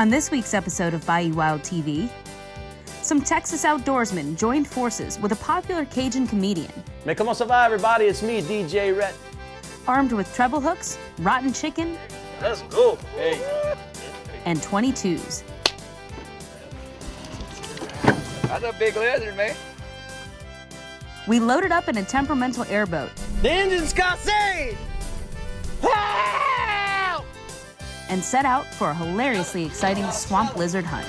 On this week's episode of Bayou Wild TV, some Texas outdoorsmen joined forces with a popular Cajun comedian. Mais comment ça va, everybody? It's me, DJ Rhett. Armed with treble hooks, rotten chicken, Let's go. Hey. and 22s. That's a big lizard, man. We loaded up in a temperamental airboat The engine's got saved. Help! and set out for a hilariously exciting swamp lizard hunt.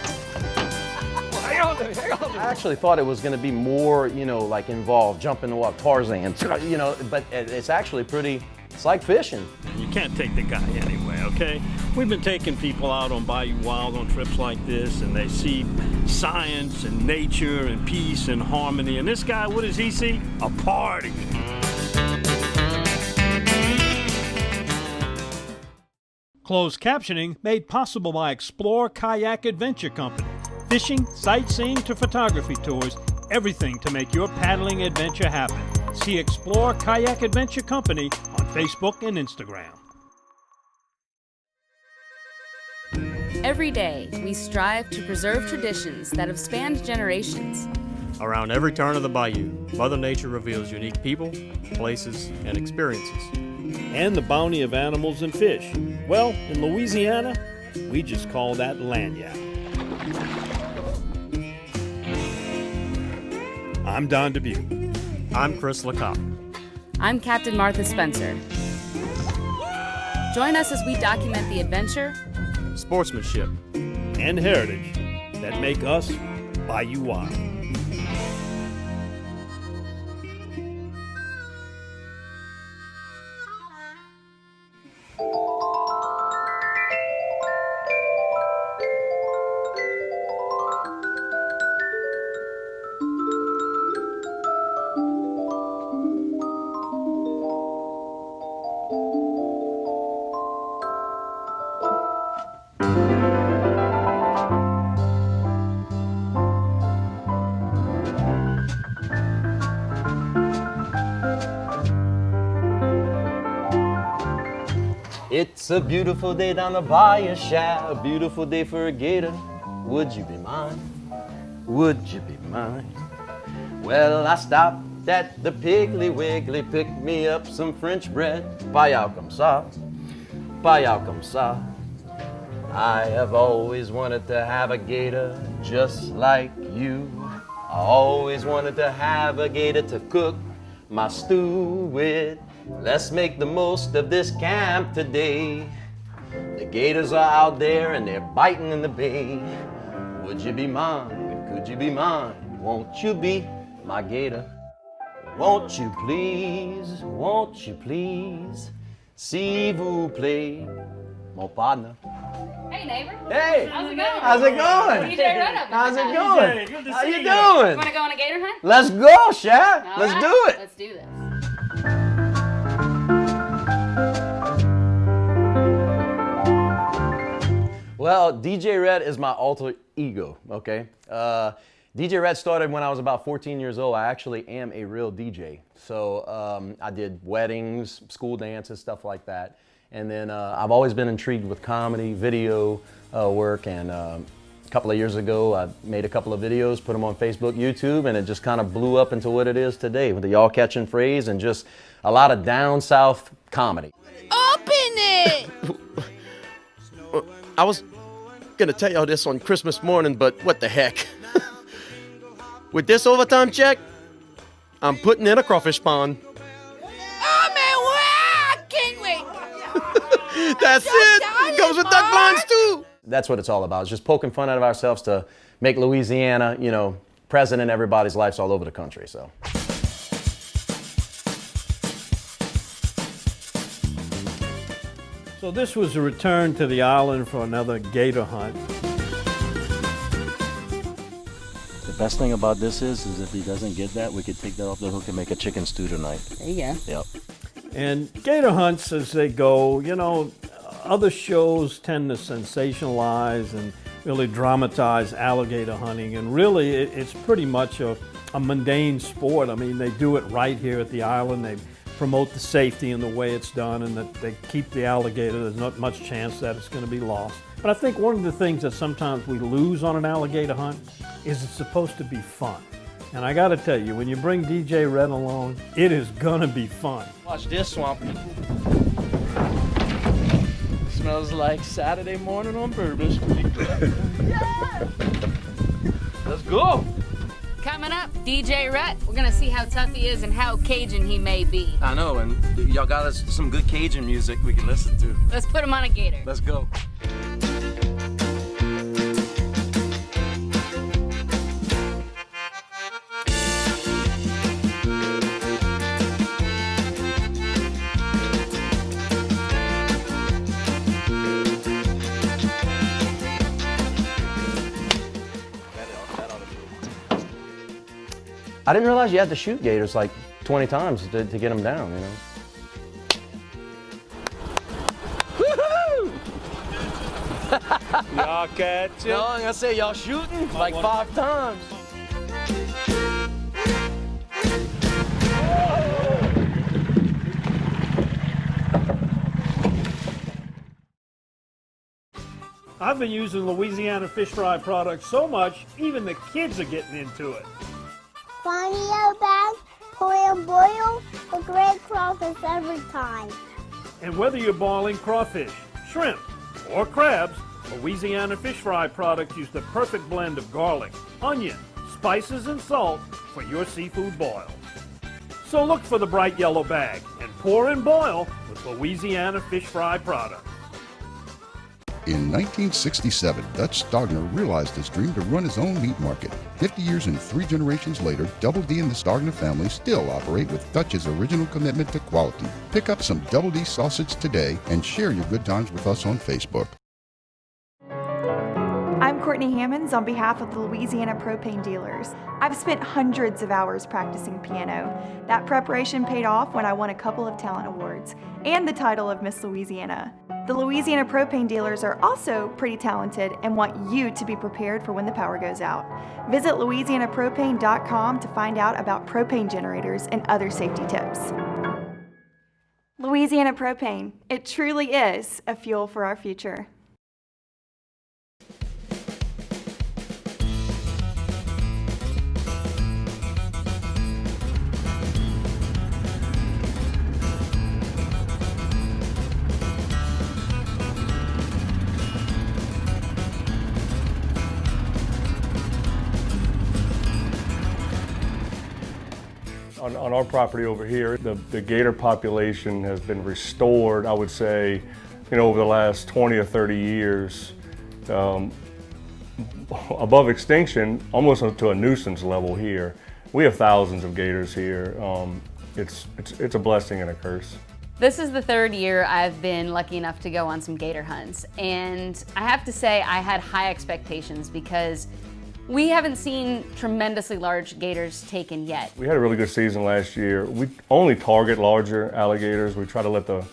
Hang on to me, hang on to me. I actually thought it was going to be more, like involved, jumping the water, Tarzan, but it's actually it's like fishing. You can't take the guy anyway, okay? We've been taking people out on Bayou Wild on trips like this, and they see science and nature and peace and harmony. And this guy, what does he see? A party. Closed captioning made possible by Explore Kayak Adventure Company. Fishing, sightseeing to photography tours, everything to make your paddling adventure happen. See Explore Kayak Adventure Company on Facebook and Instagram. Every day, we strive to preserve traditions that have spanned generations. Around every turn of the bayou, Mother Nature reveals unique people, places, and experiences. And the bounty of animals and fish. Well, in Louisiana, we just call that lagniappe. I'm Don Dubuque. I'm Chris LeCoq. I'm Captain Martha Spencer. Join us as we document the adventure, Sportsmanship. And heritage that make us Bayou Wild. It's a beautiful day down the bayou shaft, a beautiful day for a gator. Would you be mine? Would you be mine? Well, I stopped at the Piggly Wiggly, picked me up some French bread. Bayou comme ça, bayou comme ça. I have always wanted to have a gator just like you. I always wanted to have a gator to cook my stew with. Let's make the most of this camp today. The gators are out there and they're biting in the bay. Would you be mine? Could you be mine? Won't you be my gator? Won't you please? Won't you please? S'il vous plaît, mon partner. Hey, neighbor. Hey! How's it going? How's it going? DJ Rhett up How's it here. going? Good to How see you you. doing? You want to go on a gator hunt? Let's go, Shaq. All Let's right, do it. Let's do this. Well, DJ Rhett is my alter ego, okay? DJ Rhett started when I was about 14 years old. I actually am a real DJ. So I did weddings, school dances, stuff like that. And then I've always been intrigued with comedy, video work, and a couple of years ago I made a couple of videos, put them on Facebook, YouTube, and it just kind of blew up into what it is today with the y'all catching phrase and just a lot of down south comedy. Open it! I was gonna tell y'all this on Christmas morning, but what the heck? With this overtime check, I'm putting in a crawfish pond. Oh, man, wow! I can't wait! That's it! It goes with duck blinds too! That's what it's all about. It's just poking fun out of ourselves to make Louisiana, present in everybody's lives all over the country, so. So this was a return to the island for another gator hunt. The best thing about this is if he doesn't get that, we could take that off the hook and make a chicken stew tonight. There you go. Yep. And gator hunts as they go, other shows tend to sensationalize and really dramatize alligator hunting, and really it's pretty much a mundane sport. I mean, they do it right here at the island. They promote the safety in the way it's done and that they keep the alligator. There's not much chance that it's going to be lost. But I think one of the things that sometimes we lose on an alligator hunt is it's supposed to be fun. And I got to tell you, when you bring DJ Rhett along, it is going to be fun. Watch this, Swamp. Smells like Saturday morning on Bourbon Street. Yeah! Let's go. Coming up, DJ Rhett. We're gonna see how tough he is and how Cajun he may be. I know, and y'all got us some good Cajun music we can listen to. Let's put him on a gator. Let's go. I didn't realize you had to shoot gators like 20 times to get them down, you know. Woohoo! Y'all catch it? No, I'm gonna say y'all shooting like 5 times. I've been using Louisiana fish fry products so much, even the kids are getting into it. Funny yellow bag, pull and boil, a great crawfish every time. And whether you're boiling crawfish, shrimp, or crabs, Louisiana fish fry products use the perfect blend of garlic, onion, spices, and salt for your seafood boils. So look for the bright yellow bag and pour and boil with Louisiana fish fry products. In 1967, Dutch Stogner realized his dream to run his own meat market. 50 years and 3 generations later, Double D and the Stogner family still operate with Dutch's original commitment to quality. Pick up some Double D sausage today and share your good times with us on Facebook. I'm Courtney Hammonds on behalf of the Louisiana Propane Dealers. I've spent hundreds of hours practicing piano. That preparation paid off when I won a couple of talent awards and the title of Miss Louisiana. The Louisiana Propane Dealers are also pretty talented and want you to be prepared for when the power goes out. Visit louisianapropane.com to find out about propane generators and other safety tips. Louisiana Propane, it truly is a fuel for our future. On our property over here, the gator population has been restored, I would say, over the last 20 or 30 years, above extinction, almost to a nuisance level here. We have thousands of gators here. It's a blessing and a curse. This is the 3rd year I've been lucky enough to go on some gator hunts, and I have to say I had high expectations because we haven't seen tremendously large gators taken yet. We had a really good season last year. We only target larger alligators. We try to let the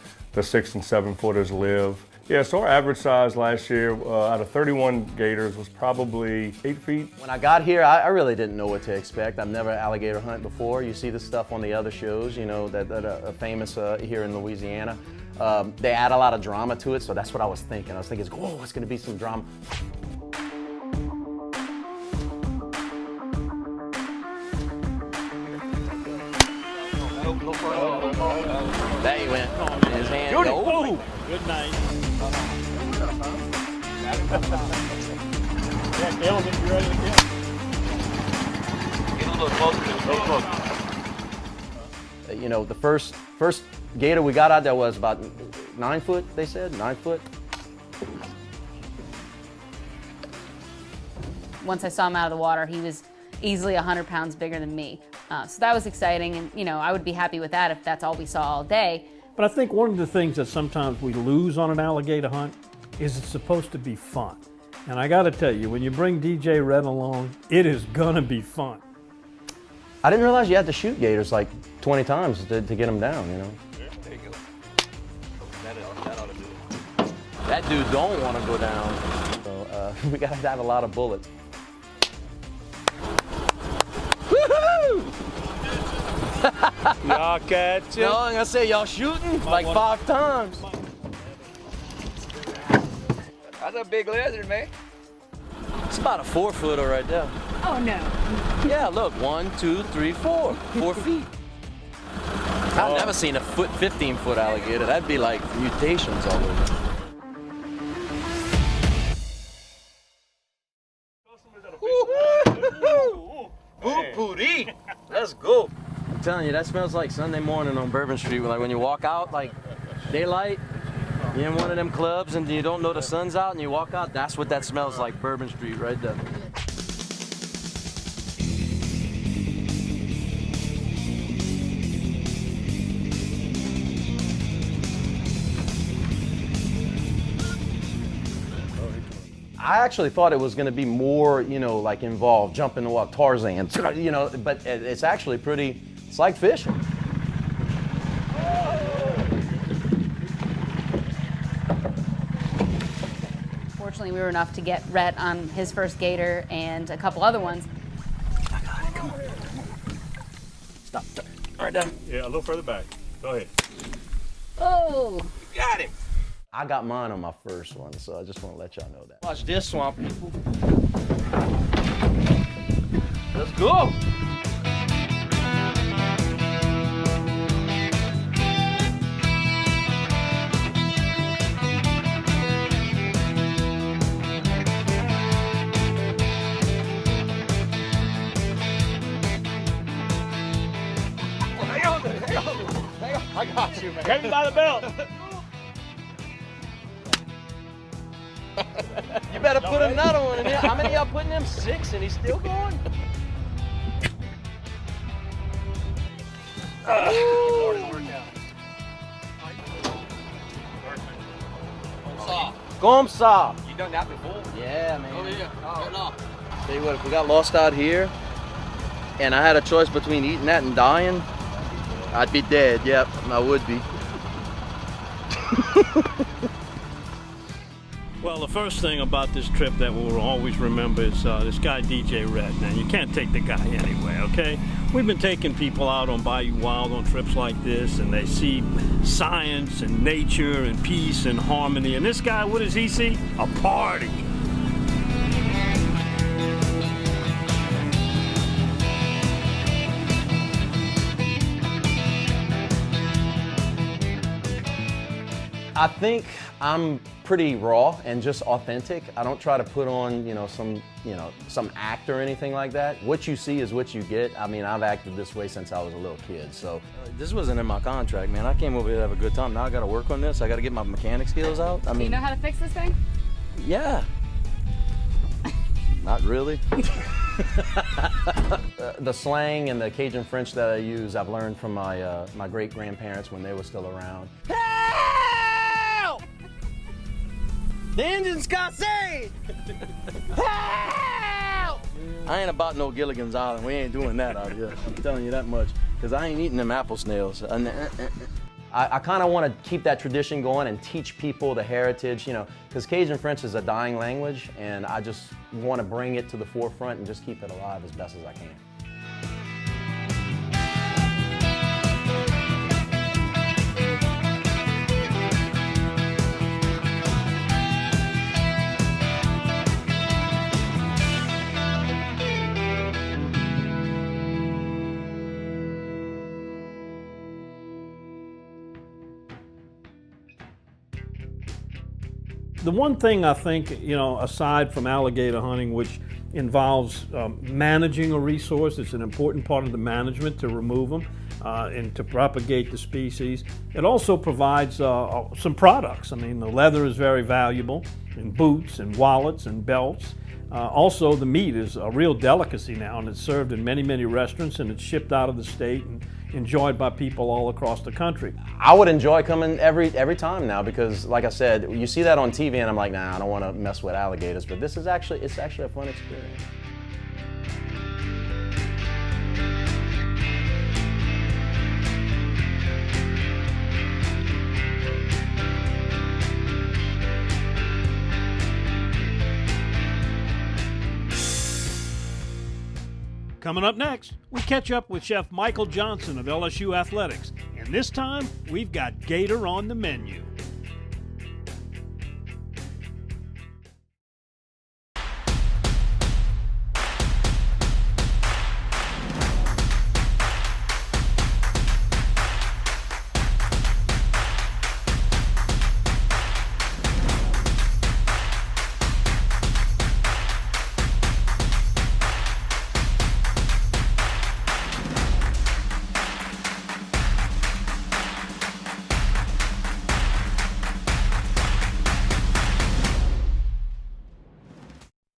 6 and 7 footers live. Yeah, so our average size last year out of 31 gators was probably 8 feet. When I got here, I really didn't know what to expect. I've never alligator hunt before. You see the stuff on the other shows, that are famous here in Louisiana. They add a lot of drama to it, so that's what I was thinking. I was thinking, oh, it's gonna be some drama. There he went. In his hand. Oh, good night. Yeah, Caleb, if you're ready to get. Get a little closer. The first gator we got out there was about 9 foot, they said, 9 foot. Once I saw him out of the water, he was easily 100 pounds bigger than me. So that was exciting, and I would be happy with that if that's all we saw all day. But I think one of the things that sometimes we lose on an alligator hunt is it's supposed to be fun. And I got to tell you, when you bring DJ Rhett along, it is going to be fun. I didn't realize you had to shoot gators like 20 times to get them down, There you go. That ought to do it. That dude don't want to go down. So we got to have a lot of bullets. Woohoo! Y'all catch it. No, I'm gonna say y'all shooting like 5 times. That's a big lizard, man. It's about a 4-footer right there. Oh no. Yeah, look, 1, 2, 3, 4. 4 feet. I've never seen a 15-foot alligator. That'd be like mutations all over. Let's go. I'm telling you, that smells like Sunday morning on Bourbon Street. Like when you walk out, like daylight, you're in one of them clubs and you don't know the sun's out and you walk out, that's what that smells like, Bourbon Street right there. I actually thought it was going to be more, you know, like involved, jumping the wall, Tarzan, you know, but it's actually pretty, it's like fishing. Fortunately, we were enough to get Rhett on his first gator and a couple other ones. I got it, come on. Stop, right down. Yeah, a little further back. Go ahead. Oh! You got him. I got mine on my first one, so I just want to let y'all know that. Watch this, swamp people. Let's go. Hang on. I got you, man. Grab me by the belt. You better put another one in there. How many of y'all putting them? 6 and he's still going? Come saw. You done that before? Yeah, man. Oh, yeah. Tell you what, if we got lost out here and I had a choice between eating that and dying, I'd be dead. Yep, I would be. Well, the first thing about this trip that we'll always remember is this guy DJ Rhett. Now, you can't take the guy anywhere, okay? We've been taking people out on Bayou Wild on trips like this, and they see science and nature and peace and harmony. And this guy, what does he see? A party. I think I'm pretty raw and just authentic. I don't try to put on, some act or anything like that. What you see is what you get. I mean, I've acted this way since I was a little kid, so. This wasn't in my contract, man. I came over here to have a good time. Now I gotta work on this. I gotta get my mechanic skills out. Do you know how to fix this thing? Yeah. Not really. The slang and the Cajun French that I use, I've learned from my great-grandparents when they were still around. Help! The engines got saved! Help! I ain't about no Gilligan's Island. We ain't doing that out here. I'm telling you that much. Because I ain't eating them apple snails. I kind of want to keep that tradition going and teach people the heritage, because Cajun French is a dying language, and I just want to bring it to the forefront and just keep it alive as best as I can. The one thing I think, aside from alligator hunting, which involves managing a resource, it's an important part of the management to remove them and to propagate the species. It also provides some products. I mean, the leather is very valuable, and boots and wallets and belts. Also, the meat is a real delicacy now, and it's served in many, many restaurants, and it's shipped out of the state and enjoyed by people all across the country. I would enjoy coming every time now because, like I said, you see that on TV and I'm like, nah, I don't want to mess with alligators, but this is actually a fun experience. Coming up next, we catch up with Chef Michael Johnson of LSU Athletics, and this time we've got gator on the menu.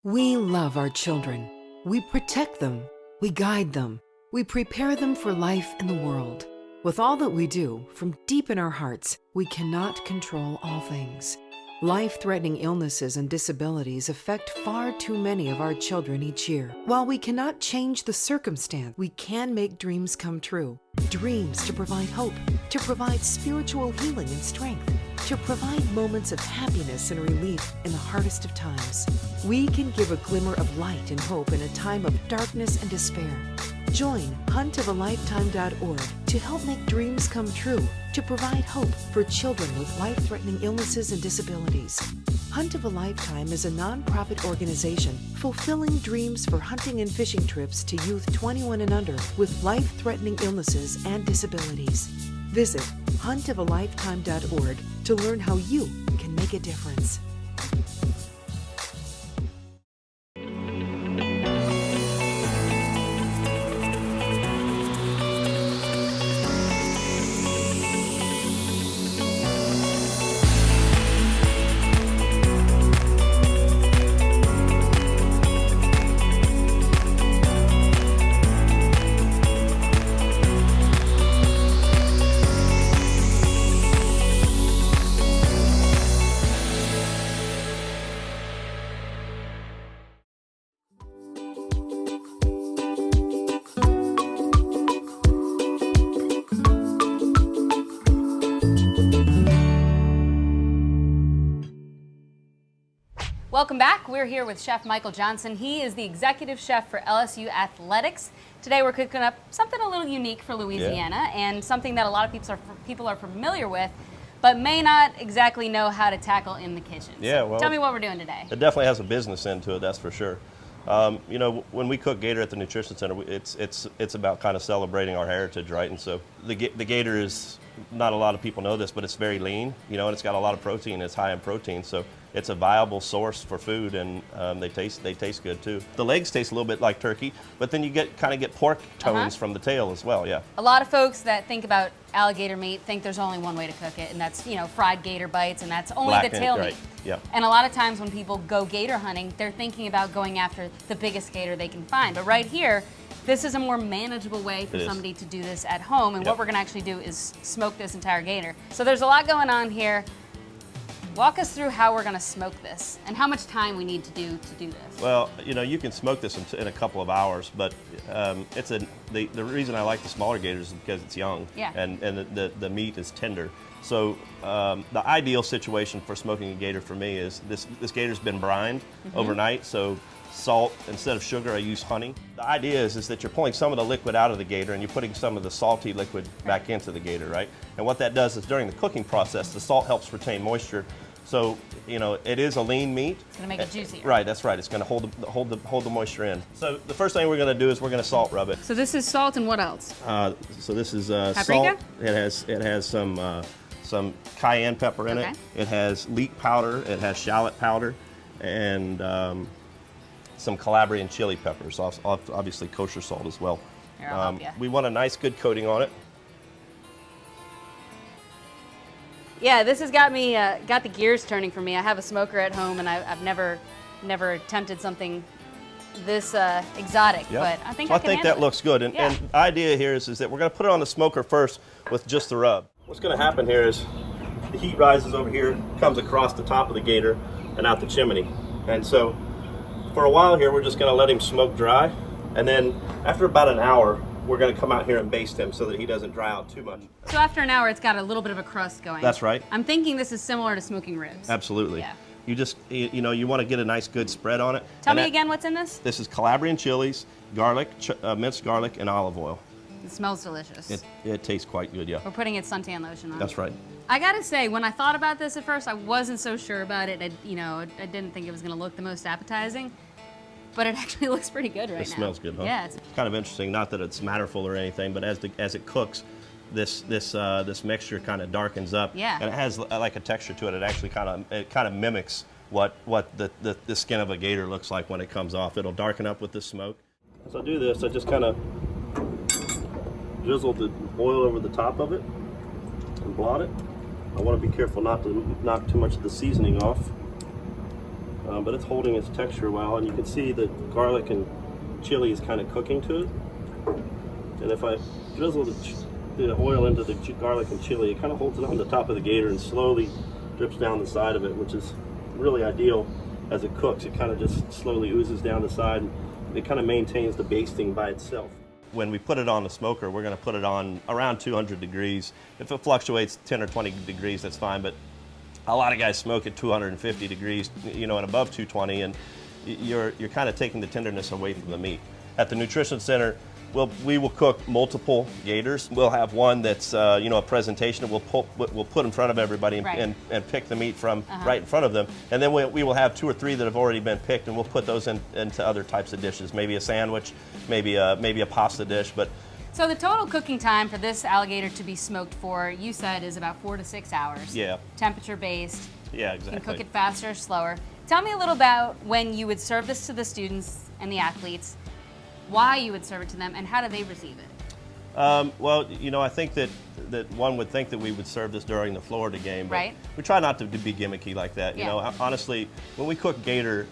We love our children. We protect them. We guide them. We prepare them for life in the world. With all that we do, from deep in our hearts, we cannot control all things. Life-threatening illnesses and disabilities affect far too many of our children each year. While we cannot change the circumstance, we can make dreams come true. Dreams to provide hope, to provide spiritual healing and strength, to provide moments of happiness and relief in the hardest of times. We can give a glimmer of light and hope in a time of darkness and despair. Join huntofalifetime.org to help make dreams come true, to provide hope for children with life-threatening illnesses and disabilities. Hunt of a Lifetime is a nonprofit organization fulfilling dreams for hunting and fishing trips to youth 21 and under with life-threatening illnesses and disabilities. Visit huntofalifetime.org to learn how you can make a difference. Welcome back. We're here with Chef Michael Johnson. He is the executive chef for LSU Athletics. Today we're cooking up something a little unique for Louisiana and something that a lot of people are familiar with, but may not exactly know how to tackle in the kitchen. Yeah, so well, tell me what we're doing today. It definitely has a business end to it, that's for sure. You know, when we cook gator at the Nutrition Center, it's about kind of celebrating our heritage, right? And so the gator is, not a lot of people know this, but it's very lean, you know, and it's got a lot of protein. It's high in protein, so it's a viable source for food, and they taste good too. The legs taste a little bit like turkey, but then you kind of get pork tones from the tail as well. Yeah. A lot of folks that think about alligator meat think there's only one way to cook it, and that's, you know, fried gator bites, and that's only the tail meat. Yeah. And a lot of times when people go gator hunting, they're thinking about going after the biggest gator they can find. But right here, this is a more manageable way for somebody to do this at home. And what we're going to actually do is smoke this entire gator. So there's a lot going on here. Walk us through how we're going to smoke this and how much time we need to do this. Well, you know, you can smoke this in a couple of hours, but the reason I like the smaller gators is because it's young, and the meat is tender. So the ideal situation for smoking a gator for me is this gator's been brined overnight, so salt instead of sugar I use honey. The idea is that you're pulling some of the liquid out of the gator and you're putting some of the salty liquid back into the gator, right? And what that does is during the cooking process, the salt helps retain moisture. So, you know, it is a lean meat. It's going to make it juicier. Right, that's right. It's going to hold the moisture in. So the first thing we're going to do is we're going to salt rub it. So this is salt, and what else? So this is paprika? Salt. It has some cayenne pepper in it. It has leek powder. It has shallot powder, and some Calabrian chili peppers. Obviously kosher salt as well. Here, I'll help you. We want a nice good coating on it. Yeah, this has got me got the gears turning for me. I have a smoker at home, and I've never attempted something this exotic, but I think I think that looks good. And the idea here is that we're going to put it on the smoker first with just the rub. What's going to happen here is the heat rises over here, comes across the top of the gator and out the chimney. And so for a while here, we're just going to let him smoke dry. And then after about an hour, we're going to come out here and baste him so that he doesn't dry out too much. So after an hour, it's got a little bit of a crust going. That's right. I'm thinking this is similar to smoking ribs. Absolutely. Yeah. You just, you know, you want to get a nice good spread on it. Tell me again what's in this? This is Calabrian chilies, garlic, minced garlic, and olive oil. It smells delicious. It tastes quite good, yeah. We're putting it suntan lotion on. That's right. I gotta say, when I thought about this at first, I wasn't so sure about it. I didn't think it was gonna look the most appetizing, but it actually looks pretty good right now. It smells good, huh? Yeah. It's kind of interesting. Not that it's matterful or anything, but as it cooks, this mixture kind of darkens up. Yeah. And it has like a texture to it. It actually kind of mimics what the skin of a gator looks like when it comes off. It'll darken up with the smoke. As I do this, I just kind of drizzle the oil over the top of it and blot it. I want to be careful not to knock too much of the seasoning off, but it's holding its texture well, and you can see the garlic and chili is kind of cooking to it. And if I drizzle the oil into the garlic and chili, it kind of holds it on the top of the gator and slowly drips down the side of it, which is really ideal as it cooks. It kind of just slowly oozes down the side, and it kind of maintains the basting by itself. When we put it on the smoker, we're going to put it on around 200 degrees. If it fluctuates 10 or 20 degrees, that's fine, but a lot of guys smoke at 250 degrees, you know, and above 220, and you're kind of taking the tenderness away from the meat. At the Nutrition Center, we will cook multiple gators. We'll have one that's you know, a presentation that we'll put in front of everybody and pick the meat from right in front of them. And then we will have 2 or 3 that have already been picked, and we'll put those into other types of dishes. Maybe a sandwich, maybe a pasta dish. But so the total cooking time for this alligator to be smoked for, you said, is about 4 to 6 hours. Yeah. Temperature based. Yeah, exactly. You can cook it faster or slower. Tell me a little about when you would serve this to the students and the athletes, why you would serve it to them, and how do they receive it? Well, you know, I think that one would think that we would serve this during the Florida game, but right. We try not to be gimmicky like that. Yeah. You know, honestly, when we cook gator,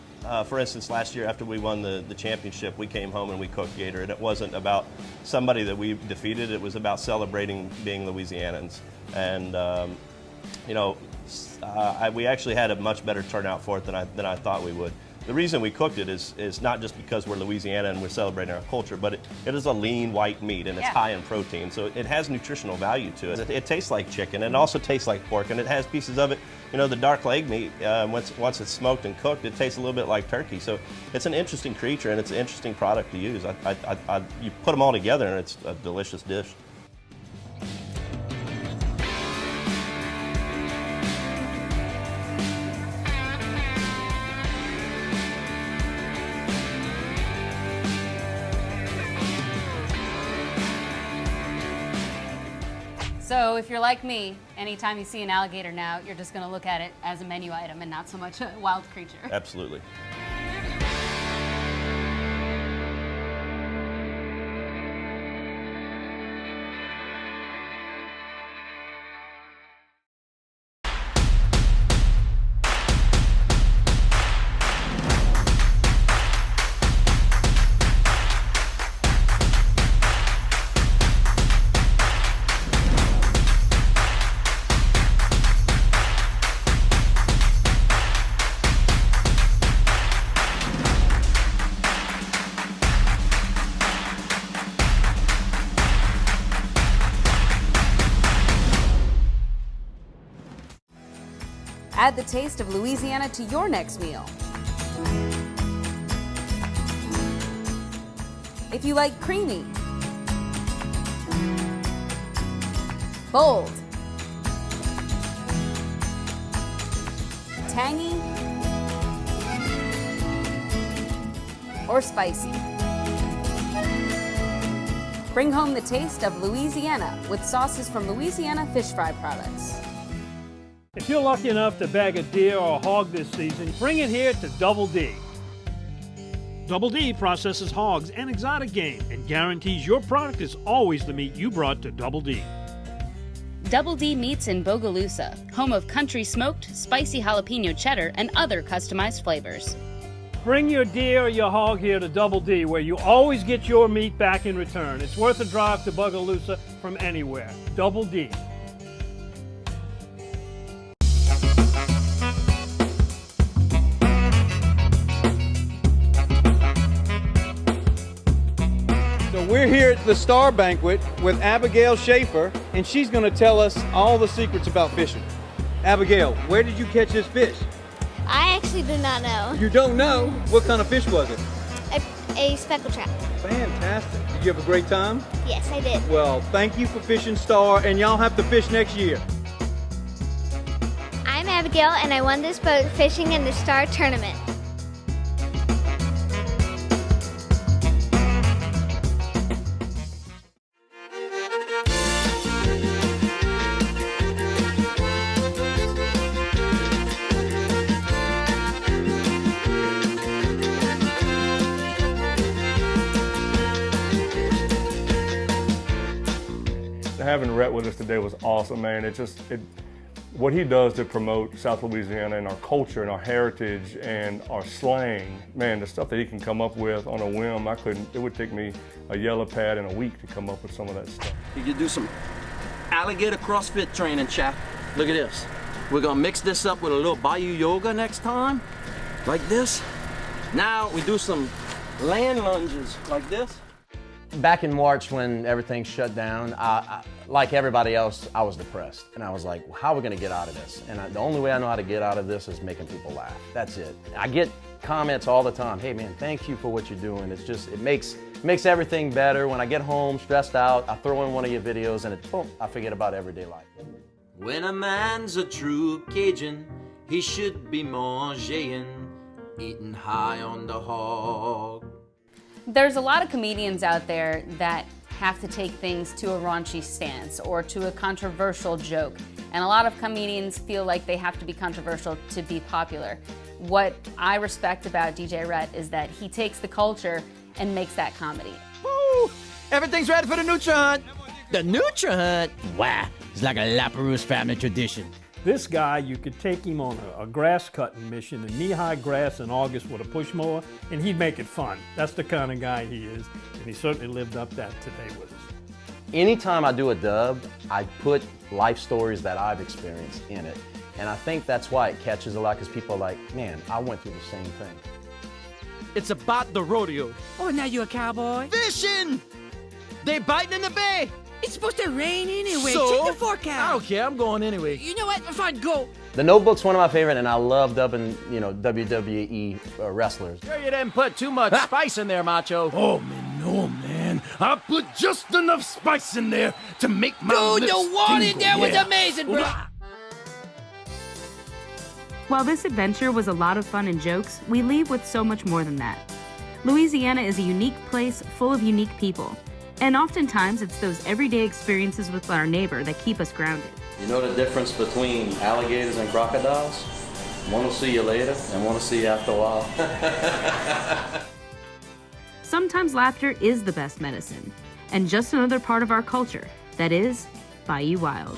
for instance, last year after we won the championship, we came home and we cooked gator, and it wasn't about somebody that we defeated. It was about celebrating being Louisianans, and you know, we actually had a much better turnout for it than I thought we would. The reason we cooked it is not just because we're Louisiana and we're celebrating our culture, but it is a lean white meat, and it's high in protein, so it has nutritional value to it. It tastes like chicken, and it also tastes like pork, and it has pieces of it. You know, the dark leg meat, once it's smoked and cooked, it tastes a little bit like turkey. So it's an interesting creature, and it's an interesting product to use. You put them all together, and it's a delicious dish. So if you're like me, anytime you see an alligator now, you're just going to look at it as a menu item and not so much a wild creature. Absolutely. Add the taste of Louisiana to your next meal. If you like creamy, bold, tangy, or spicy, bring home the taste of Louisiana with sauces from Louisiana fish fry products. If you're lucky enough to bag a deer or a hog this season, bring it here to Double D. Double D processes hogs and exotic game and guarantees your product is always the meat you brought to Double D. Double D Meats in Bogalusa, home of country smoked, spicy jalapeno cheddar, and other customized flavors. Bring your deer or your hog here to Double D, where you always get your meat back in return. It's worth a drive to Bogalusa from anywhere. Double D. We're here at the Star Banquet with Abigail Schaefer, and she's going to tell us all the secrets about fishing. Abigail, where did you catch this fish? I actually do not know. You don't know? What kind of fish was it? A speckled trout. Fantastic. Did you have a great time? Yes, I did. Well, thank you for fishing Star, and y'all have to fish next year. I'm Abigail, and I won this boat fishing in the Star Tournament. Having Rhett with us today was awesome, man. What he does to promote South Louisiana and our culture and our heritage and our slang, man, the stuff that he can come up with on a whim, it would take me a yellow pad and a week to come up with some of that stuff. You could do some alligator CrossFit training, chap. Look at this. We're gonna mix this up with a little Bayou yoga next time, like this. Now we do some land lunges, like this. Back in March when everything shut down, like everybody else, I was depressed. And I was like, well, how are we gonna get out of this? And the only way I know how to get out of this is making people laugh. That's it. I get comments all the time, hey man, thank you for what you're doing. It's just, it makes everything better. When I get home stressed out, I throw in one of your videos and boom, I forget about everyday life. When a man's a true Cajun, he should be manging, eating high on the hog. There's a lot of comedians out there that have to take things to a raunchy stance or to a controversial joke. And a lot of comedians feel like they have to be controversial to be popular. What I respect about DJ Rhett is that he takes the culture and makes that comedy. Woo! Everything's ready for the Nutra Hunt. The Nutra Hunt? Wow, it's like a Laperouse family tradition. This guy, you could take him on a grass cutting mission in knee-high grass in August with a push mower, and he'd make it fun. That's the kind of guy he is, and he certainly lived up that today with us. Anytime I do a dub, I put life stories that I've experienced in it. And I think that's why it catches a lot, because people are like, man, I went through the same thing. It's about the rodeo. Oh, now you a cowboy? Fishing! They biting in the bay. It's supposed to rain anyway. So? Check the forecast. I don't care. I'm going anyway. You know what? Fine, go. The Notebook's one of my favorite, and I love dubbing, WWE wrestlers. Sure you didn't put too much spice in there, Macho. Oh, man, no, man. I put just enough spice in there to make my lips the water tingle. there was amazing, bro. While this adventure was a lot of fun and jokes, we leave with so much more than that. Louisiana is a unique place full of unique people. And oftentimes, it's those everyday experiences with our neighbor that keep us grounded. You know the difference between alligators and crocodiles? One will see you later, and one will see you after a while. Sometimes laughter is the best medicine, and just another part of our culture that is Bayou Wild.